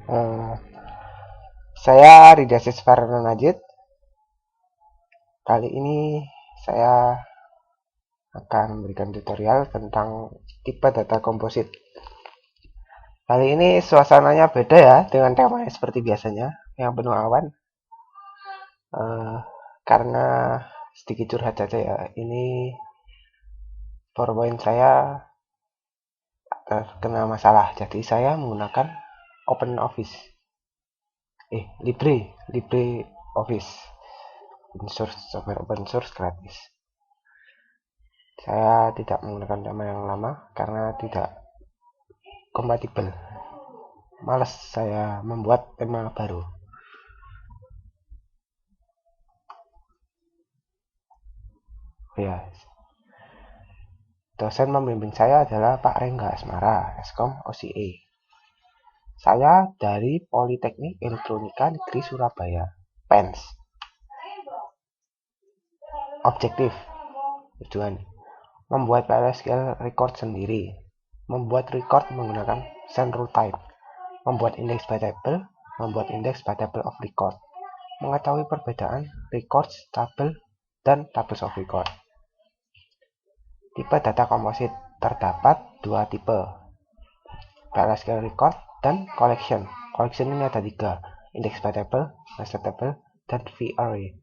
Eh, saya Ridasis Farana Najid. Kali ini saya akan memberikan tutorial tentang tipe data komposit. Kali ini suasananya beda ya dengan temanya seperti biasanya yang penuh awan. Eh, karena sedikit curhat saja ya. Ini PowerPoint saya terkena masalah, jadi saya menggunakan OpenOffice. LibreOffice. Software open source gratis. Saya tidak menggunakan tema yang lama karena tidak kompatibel. Males saya membuat tema baru. Ya, dosen membimbing saya adalah Pak Rengga Asmara, Eskom OCE. Saya dari Politeknik Elektronika Negeri Surabaya, PENS. Objektif, tujuan, membuat PLSQL record sendiri, membuat record menggunakan send rule type, membuat index by table, membuat index by table of record, mengetahui perbedaan records, table, dan tables of record. Tipe data komposit terdapat dua tipe, PLSQL record dan collection. Collection ini ada tiga, index by table, nested table, dan V-array.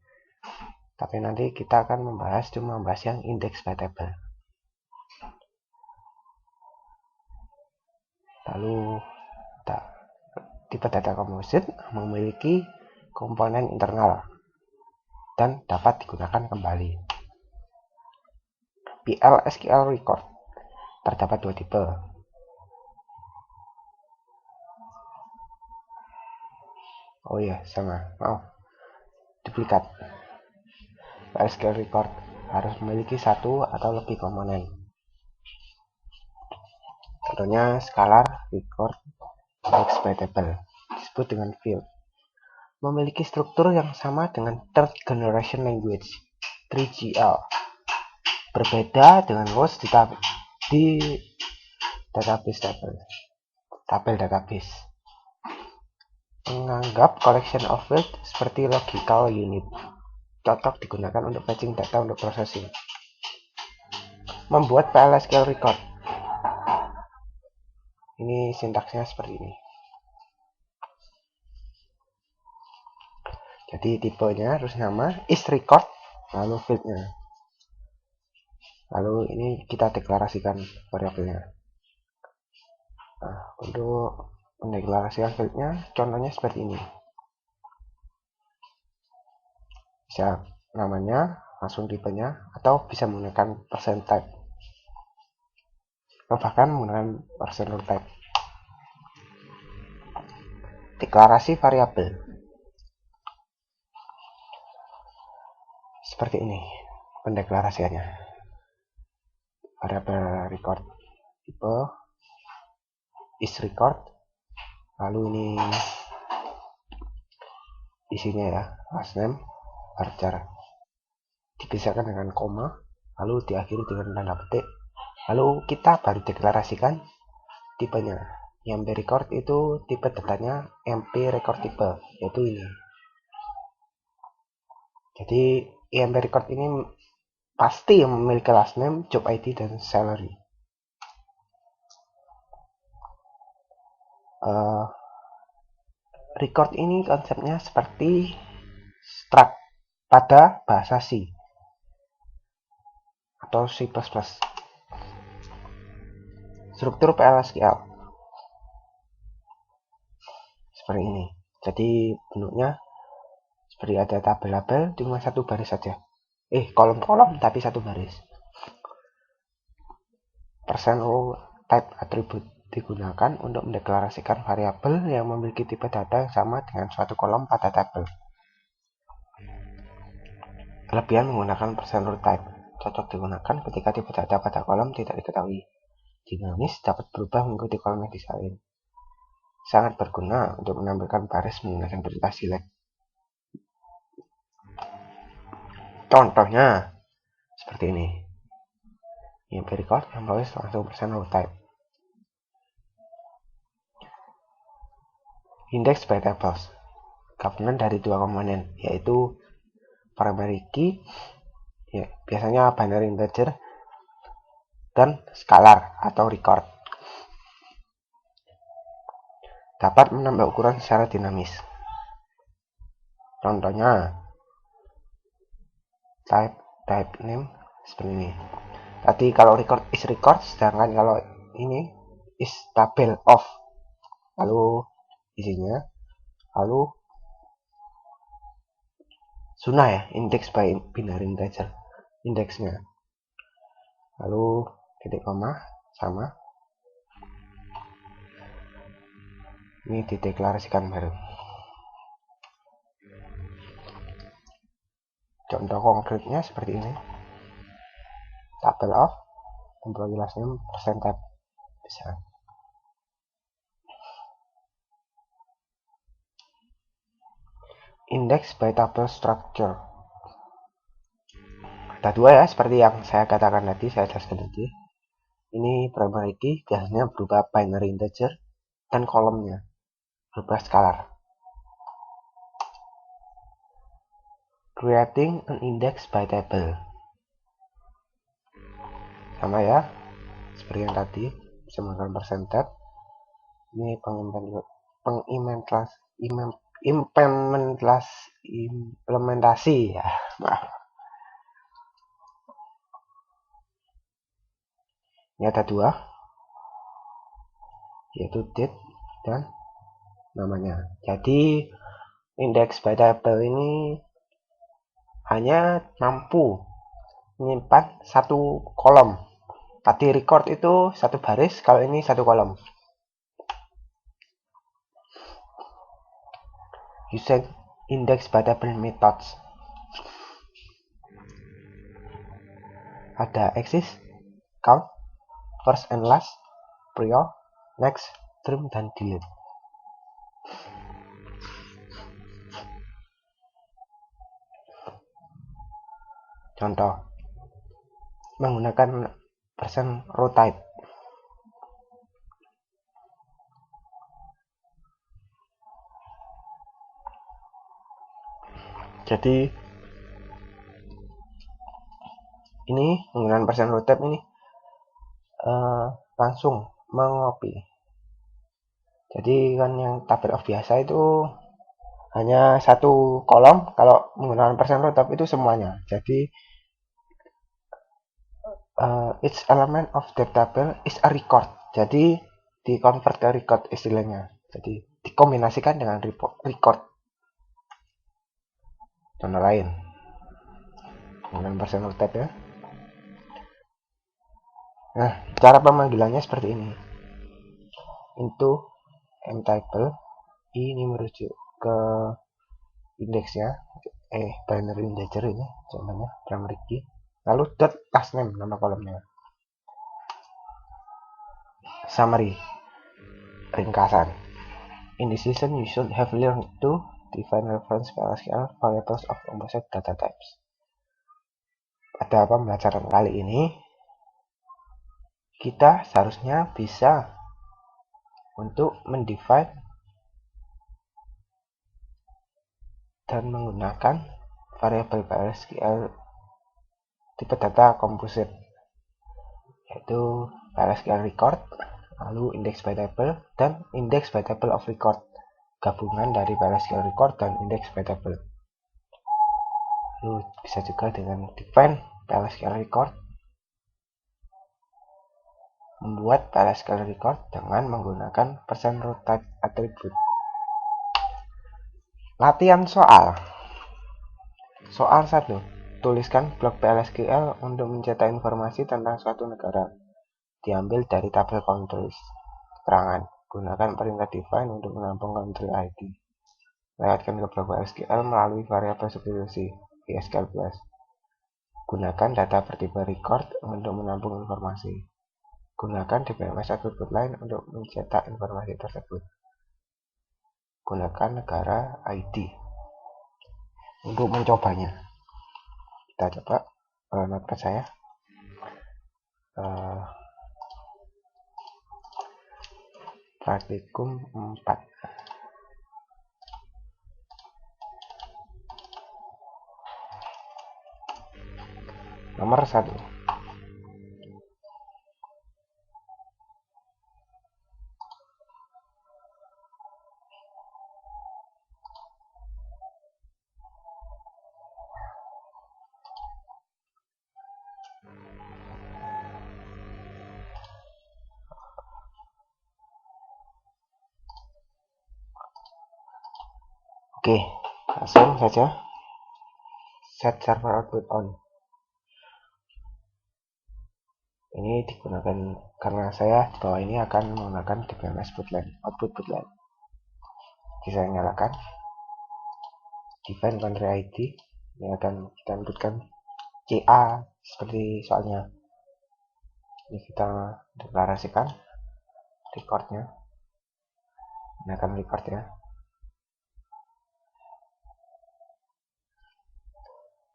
Tapi nanti kita akan membahas yang index by table. Lalu tipe data komposit memiliki komponen internal dan dapat digunakan kembali. PLSQL record terdapat dua tipe. Oh iya, sama. Maaf. Duplikat. PLSQL record harus memiliki satu atau lebih komponen. Contohnya scalar record index by table disebut dengan field. Memiliki struktur yang sama dengan third generation language 3GL. Berbeda dengan rows di database tabel database. Menganggap collection of field seperti logical unit. Cocok digunakan untuk fetching data untuk processing. Membuat PLSQL record. Ini sintaksnya seperti ini. Jadi tipenya harus nama is record lalu fieldnya. Lalu ini kita deklarasikan variabelnya. Nah, untuk mendeklarasikan fieldnya contohnya seperti ini. Bisa namanya langsung tipenya atau bisa menggunakan percent type atau bahkan menggunakan percent type. Deklarasi variabel seperti ini pendeklarasiannya. Variabel record tipe is record, lalu ini isinya ya, last name, varchar, dipisahkan dengan koma, lalu diakhiri dengan tanda petik. Lalu kita baru deklarasikan tipenya. IMP record itu tipe datanya MP record tipe, yaitu ini. Jadi IMP record ini pasti memiliki last name, job ID, dan salary. Record ini konsepnya seperti struct pada bahasa C atau C++. Struktur PLSQL seperti ini. Jadi bentuknya seperti ada tabel-tabel cuma satu baris saja. Kolom-kolom tapi satu baris. Percent rule type atribut digunakan untuk mendeklarasikan variabel yang memiliki tipe data yang sama dengan suatu kolom pada tabel. Kelebihan menggunakan percent rule type cocok digunakan ketika tipe data pada kolom tidak diketahui. Dinamis dapat berubah mengikuti kolom yang disalin. Sangat berguna untuk menampilkan baris menggunakan perintah select. Contohnya seperti ini. IMP record yang menulis langsung percent rule type. index by tables. Gabungan dari dua komponen, yaitu primary key, ya, biasanya binary integer, dan scalar atau record. Dapat menambah ukuran secara dinamis. Contohnya, type name seperti ini. Tadi kalau record is record, sedangkan kalau ini is tabel of, lalu isinya, lalu Suna ya, index by binary integer, indeksnya, lalu titik koma sama, ini dideklarasikan baru. Contoh konkretnya seperti ini, tabel of employee last name %tab bisa. Index by table structure, ada dua ya, seperti yang saya katakan tadi, saya jelaskan tadi. Ini primary key biasanya berupa binary integer dan kolomnya berupa scalar. Creating an index by table, sama ya, seperti yang tadi, bisa menggunakan %tab. Ini implementasi ya, maaf. Ini ada dua, yaitu date dan namanya. Jadi index by table ini hanya mampu menyimpan satu kolom. Tadi record itu satu baris, kalau ini satu kolom. Using index by table methods, ada exist, count, first and last, prior, next, trim, dan delete. Contoh, menggunakan persen row type. Jadi ini menggunakan persen row type ini langsung mengopi. Jadi kan yang tabel of biasa itu hanya satu kolom, kalau menggunakan persen row type itu semuanya. Jadi each element of the table is a record. Jadi di convert ke record istilahnya. Jadi dikombinasikan dengan record. Contoh lain, menggunakan persen row type ya. Nah, cara pemanggilannya seperti ini. Into mtable, ini merujuk ke indeksnya, binary integer ini contohnya, primary key, lalu dot last name, nama kolomnya. Summary, ringkasan. In this season you should have learned to define reference PLSQL variables of composite data types. Pada pembelajaran kali ini kita seharusnya bisa untuk mendefine dan menggunakan variabel PLSQL tipe data composite, yaitu PLSQL record, lalu index by table, dan index by table of record, gabungan dari PLSQL record dan index by table. Lalu bisa juga dengan define PLSQL record, membuat PLSQL record dengan menggunakan persen row type attribute. Latihan soal 1. Tuliskan blok PLSQL untuk mencetak informasi tentang suatu negara. Diambil dari tabel countries. Keterangan. Gunakan perintah define untuk menampung country ID. Lewatkan ke blok PLSQL melalui variabel substitusi SQL+. Gunakan data bertipe record untuk menampung informasi. Gunakan DBMS attribute lain untuk mencetak informasi tersebut. Gunakan negara ID. Untuk mencobanya, kita coba notepad saya. Praktikum 4. Nomor 1. Oke, langsung saja set server output on. Ini digunakan karena saya di bawah ini akan menggunakan DBMS bootline, output bootline. Jadi saya nyalakan define country ID. Ini akan kita inputkan CA seperti soalnya. Ini kita deklarasikan recordnya. Ini akan record ya.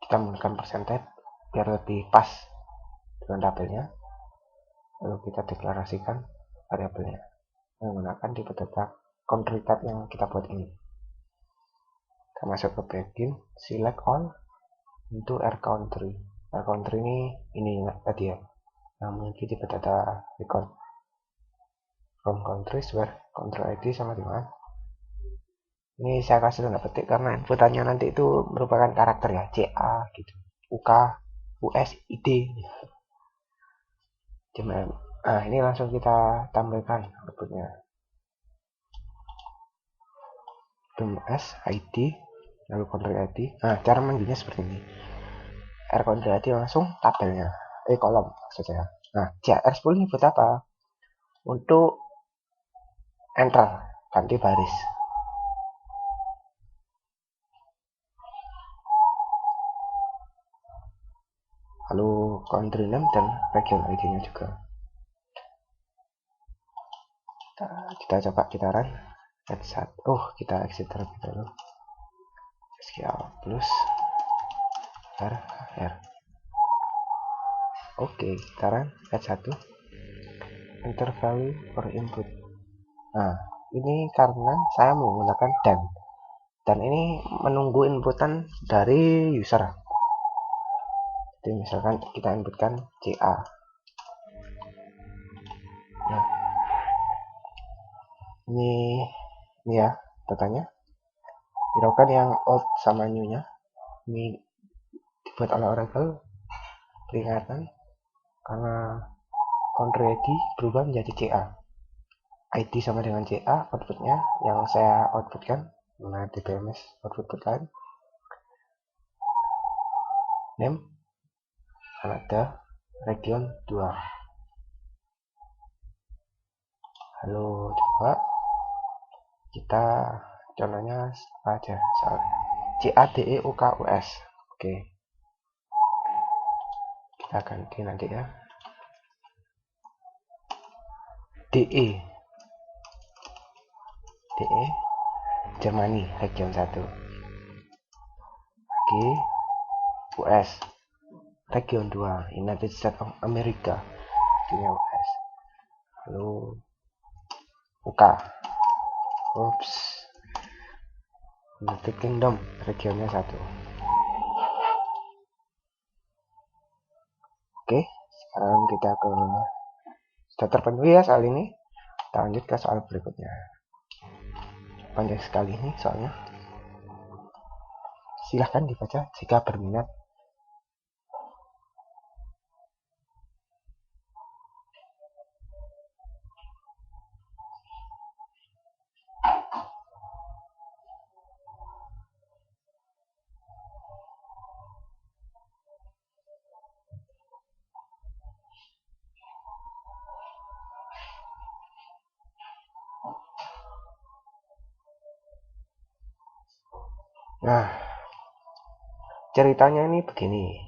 Kita menggunakan percentage biar lebih pas dengan tabelnya. Lalu kita deklarasikan variabelnya menggunakan tipe data country type yang kita buat ini. Kita masuk ke begin, select all into R country. R country ini tadi ya, yang memiliki tipe data record from countries where country ID sama dengan. Ini saya kasih tanda petik karena inputannya nanti itu merupakan karakter ya, CA gitu, UK, US, ID. Nah, ini langsung kita tampilkan outputnya. DMS ID lalu country ID. Nah, cara manggilnya seperti ini. R country ID langsung tabelnya, kolom maksud saya. Nah, CR10 ini buat apa? Untuk enter, ganti baris. Lalu country name dan region ID-nya juga. Kita coba kita run. Kita exit terlebih dahulu. SQL plus R. Oke, kita run H1. Enter value for input. Nah, ini karena saya menggunakan dan ini menunggu inputan dari user. Jadi misalkan kita inputkan CA. Nah, ini ya datanya. Hiraukan yang old sama new-nya. Ini dibuat oleh Oracle. Peringatan karena country ID berubah menjadi CA. ID sama dengan CA outputnya yang saya outputkan. Nah, DBMS output bootline. Name Kanada region 2. Halo, coba kita contohnya apa aja soalnya CADEUKUS. Oke, kita ganti nanti ya DE Germany region 1. Oke, US region 2 United States of America dunia US. Lalu UK United Kingdom regionnya 1. Oke, sekarang kita sudah terpenuhi ya soal ini. Kita lanjut ke soal berikutnya. Panjang sekali ini soalnya. Silahkan dibaca jika berminat. Nah, ceritanya ini begini.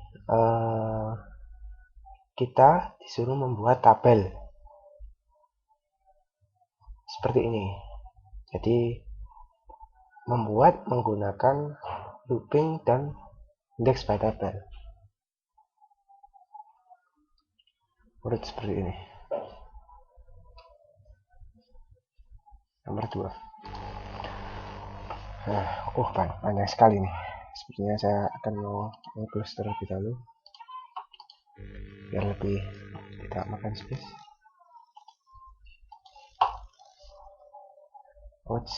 Kita disuruh membuat tabel seperti ini. Jadi membuat menggunakan looping dan index by table. Urut seperti ini. Nomor 2. Nah, panjang sekali nih. Sepertinya saya akan mau close terlebih dahulu. biar lebih tidak makan space. Ouch.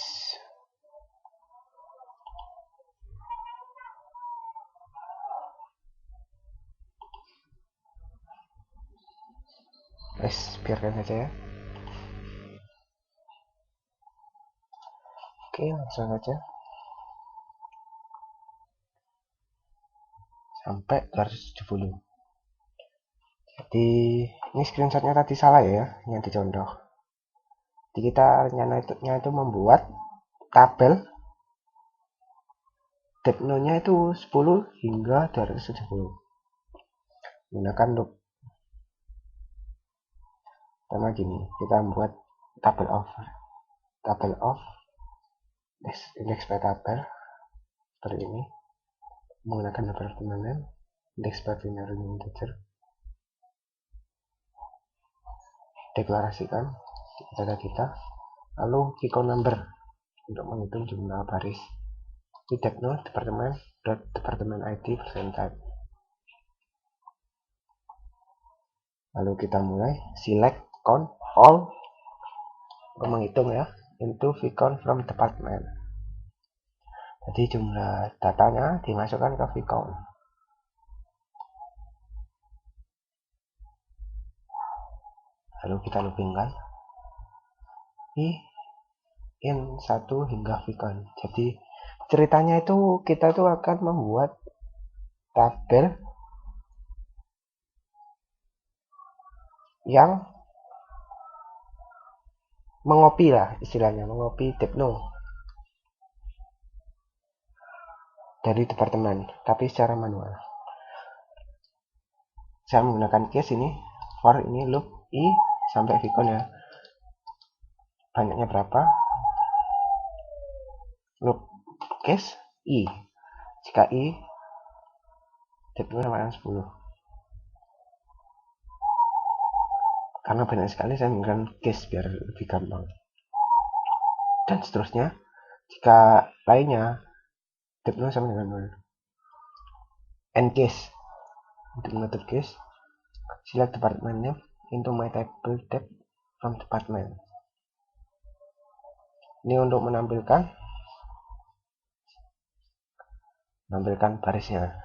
Biarkan saja ya. Oke, langsung saja sampai 270. Jadi ini screenshotnya tadi salah ya, yang dicontoh. Jadi kita rencananya itu membuat tabel depth-nya itu 10 hingga 270 menggunakan loop. Pertama gini, kita membuat tabel of index by tabel seperti ini menggunakan departemen index by binary integer. Deklarasikan data kita, lalu Vicon number untuk menghitung jumlah baris. Di depth departemen ID %type. Lalu kita mulai select count all untuk menghitung ya into Vicon from department. Jadi jumlah datanya dimasukkan ke Vicon. Lalu kita loopingkan in 1 hingga Vicon. Jadi ceritanya itu kita tuh akan membuat tabel yang mengopi lah istilahnya, mengopi depth-no dari departemen, tapi secara manual. Saya menggunakan case ini, for ini loop i sampai Vicon ya. Banyaknya berapa? Loop case i. Jika i depth-nya sama 10. Karena banyak sekali saya menggunakan case biar lebih gampang. Dan seterusnya, jika lainnya depth-nya sama dengan 0. End case. Untuk mengatur case, select department name into my table depth from department. Ini untuk menampilkan barisnya.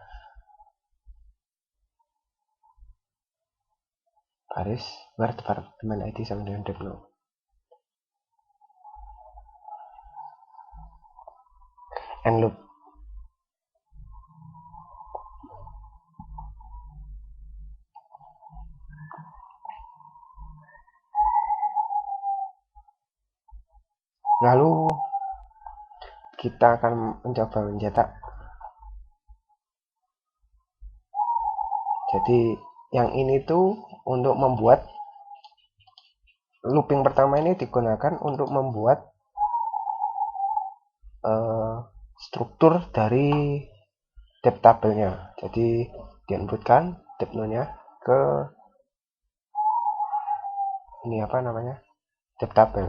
Baris where department ID sama dengan depth-no. And loop. Lalu kita akan mencoba mencetak. Jadi yang ini tuh untuk membuat looping pertama ini digunakan untuk membuat struktur dari depth tabelnya. Jadi diinputkan depth-nya ke ini apa namanya, depth tabel.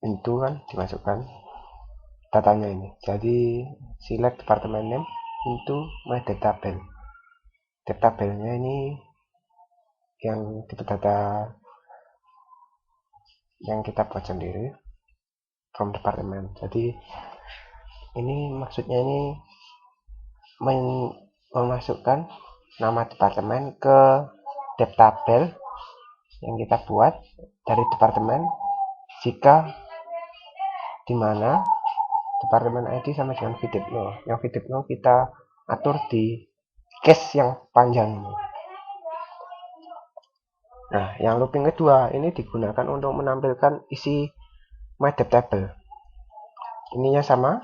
Itu kan dimasukkan datanya ini. Jadi select department name into my depth tabel. Depth tabelnya ini yang tipe data yang kita buat sendiri from department. Jadi ini maksudnya ini memasukkan nama departemen ke depth tabel yang kita buat dari departemen jika dimana departemen ID sama dengan VDepth-no. Yang VDepth-no kita atur di case yang panjang ini. Nah, yang looping kedua ini digunakan untuk menampilkan isi my depth table. Ininya sama,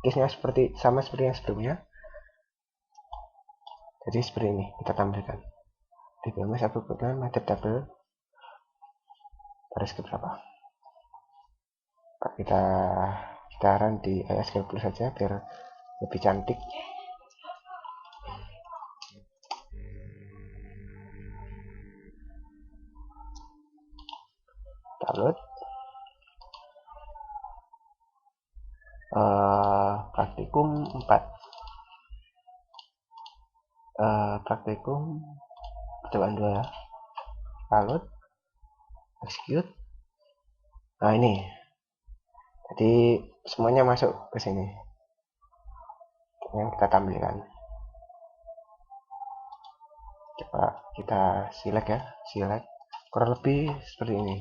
case-nya sama seperti yang sebelumnya. Jadi seperti ini kita tampilkan. Di dalamnya satu bulan my depth table baris keberapa. Kita run di ASCII saja biar lebih cantik. Download praktikum 4. praktikum percobaan 2 ya. Lalu execute. Nah ini, jadi semuanya masuk ke sini yang kita tampilkan. Coba kita select ya, select kurang lebih seperti ini.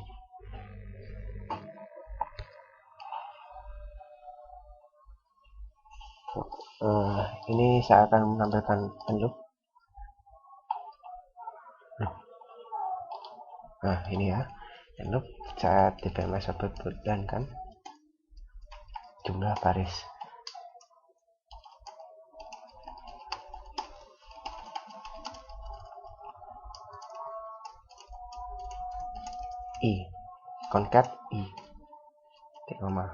Ini saya akan menampilkan loop. Nah ini ya, loop saya DBMS output dan kan jumlah baris. I concat I titik koma.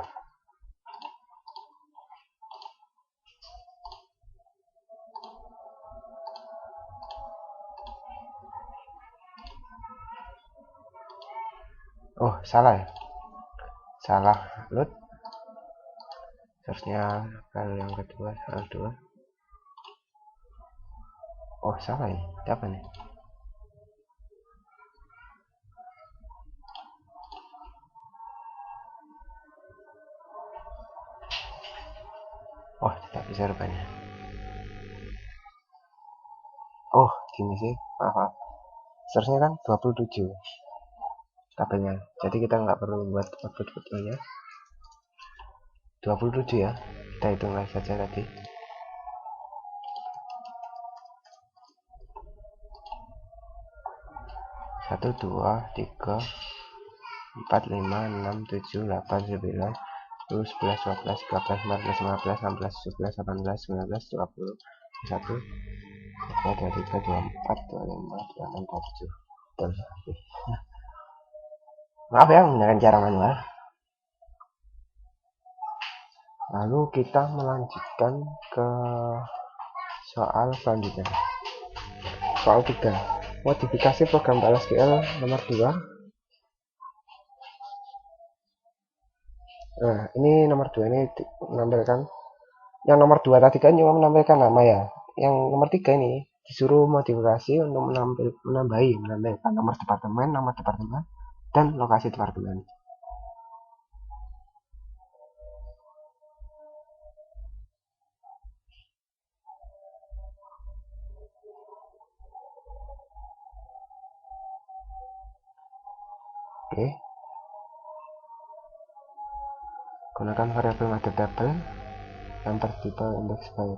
Oh salah ya, salah load. Seharusnya kalau yang kedua salah 2. Oh salah ini, apa nih? Oh tidak bisa rupanya. Oh gini sih, maaf. Seharusnya kan 27 tabelnya, jadi kita nggak perlu buat output fotonya. 27 ya, kita hitung lagi saja tadi. 1 2 3 4 5 6 7 8 9 10 11 12 13 14 15 16 17 18 19 20 21 22 23 24 25 26 27. Betul. Maaf ya menggunakan cara manual. Lalu kita melanjutkan ke soal selanjutnya. Soal 3. Modifikasi program PLSQL nomor 2. Nah, ini nomor 2 ini menampilkan. Yang nomor 2 tadi kan cuma menampilkan nama ya. Yang nomor 3 ini disuruh modifikasi untuk menampilkan nomor departemen, dan lokasi departemen. Oke. Gunakan variabel method table yang tertipe index by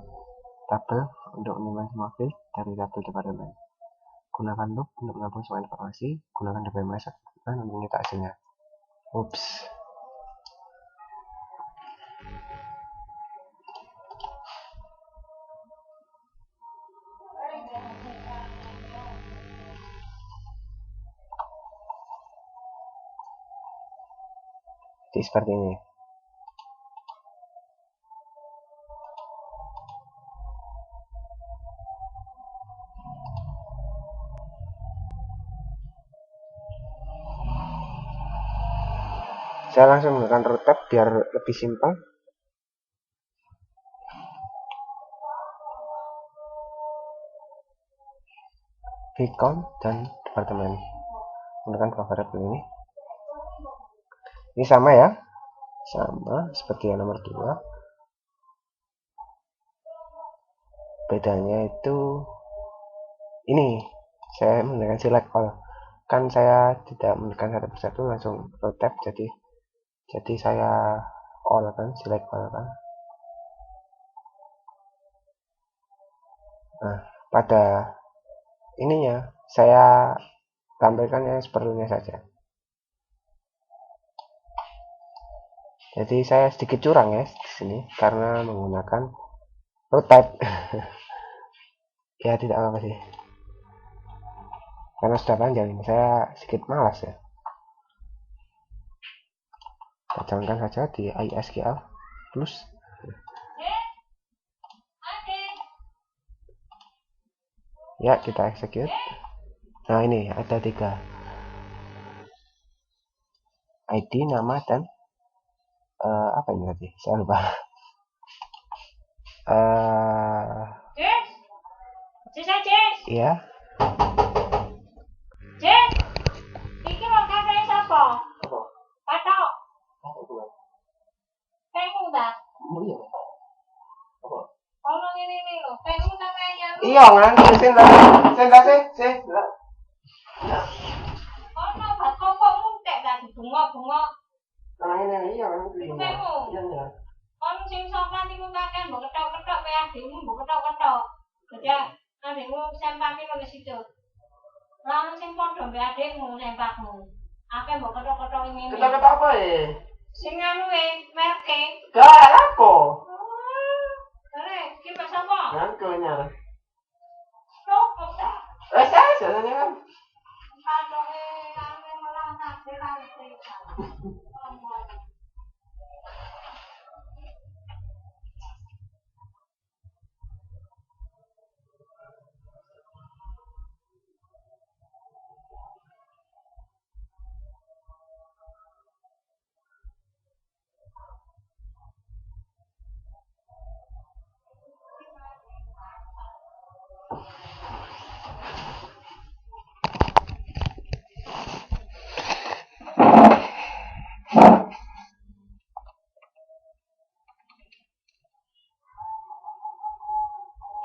tabel untuk menimpan semua field dari tabel departemen. Gunakan loop untuk menampung semua informasi. Gunakan DBMS untuk mencetak hasilnya. Ups. Jadi seperti ini. Saya langsung menggunakan root tab biar lebih simpel. Vcon dan departemen. Menggunakan variabel ini. Ini sama ya. Sama seperti yang nomor 2. Bedanya itu ini. Saya menggunakan select all. Kan saya tidak menekan satu persatu langsung root tab, jadi saya all kan, select all kan. Nah, pada ininya saya tampilkan yang seperlunya saja. Jadi saya sedikit curang ya di sini karena menggunakan root tab. Ya tidak apa-apa sih. Karena sudah panjang ini, saya sedikit malas ya. Kita jalankan saja di ISQL plus. Ya, kita execute. Nah ini ada 3 ID, nama, dan apa ini tadi? Saya lupa. Iya. Jen, iki wong kakek sapa? Apa? Patok. Apa kuwi? Pengu ta? Iya. Apa? Ono ngene lho, pengu ta kaya. Iya, nganti sing sih. Ono bat kopok muntek ta dibungok-bungok. Nah, ini iya kan. Pengu. Iya. Ono sing sopan iku kakek mbok ketok-ketok kaya adikmu mbok ketok-ketok. Jajak adikmu sempake nang situ. Lah sing padha mbek adikmu sempakmu. Akeh mbok ketok-ketok ngene. Ketok-ketok apa ya? Sing anu merke. Gak apa. Iki Mas apa? Ngangkunya. Sopo ta? Saya jalannya kan. Patoke ame malah nate nate.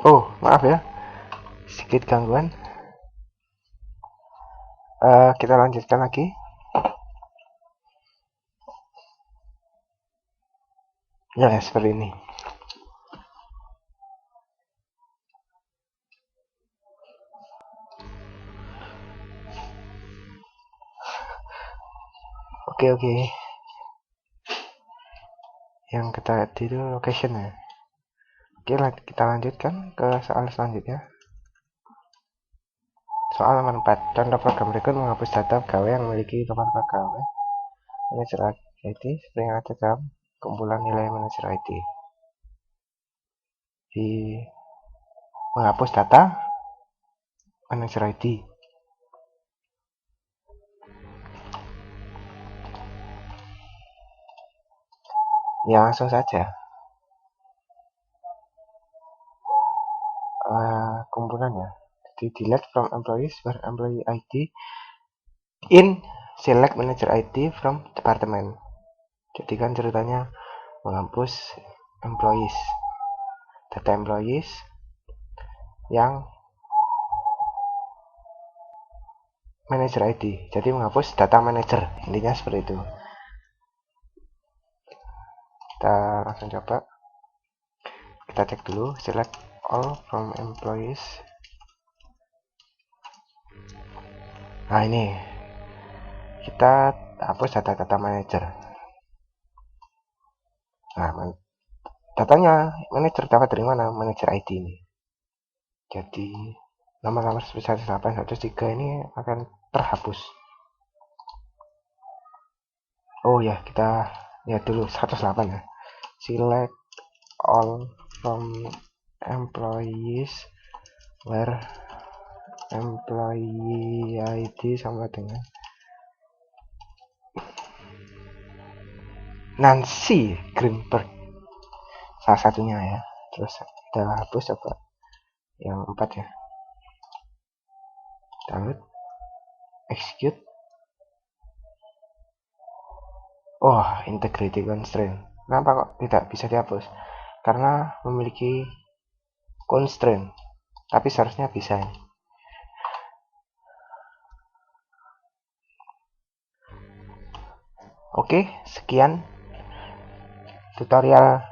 Oh, maaf ya. Sedikit gangguan. Kita lanjutkan lagi. Ya, seperti ini. Oke. Yang kita lihat itu location ya. Oke, kita lanjutkan ke soal selanjutnya. Soal nomor 4. Contoh program berikut menghapus data pegawai yang memiliki nomor pegawai manajer IT seperti yang ada dalam kumpulan nilai manajer IT. Di menghapus data manajer IT. Ya, langsung saja. Kumpulannya. Jadi delete from employees where employee ID in select manager ID from department. Jadi kan ceritanya menghapus employees, data employees yang manager ID. Jadi menghapus data manager, intinya seperti itu. Kita langsung coba. Kita cek dulu, select all from employees. Nah, ini kita hapus data-data manager. Nah, datanya manager dapat dari mana? Manager ID ini. Jadi nomor 108.103 ini akan terhapus. Oh ya, kita lihat dulu 108 ya. Select all from employees where employee ID sama dengan Nancy Greenberg, salah satunya ya. Terus kita hapus coba yang 4 ya. Download, execute. Oh, integrity constraint. Kenapa kok tidak bisa dihapus? Karena memiliki constraint, tapi seharusnya bisa. Oke, sekian tutorial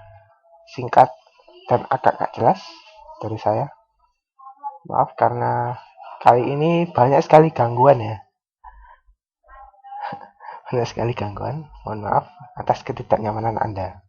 singkat dan agak gak jelas dari saya. Maaf karena kali ini banyak sekali gangguan ya. Banyak sekali gangguan. Mohon maaf atas ketidaknyamanan Anda.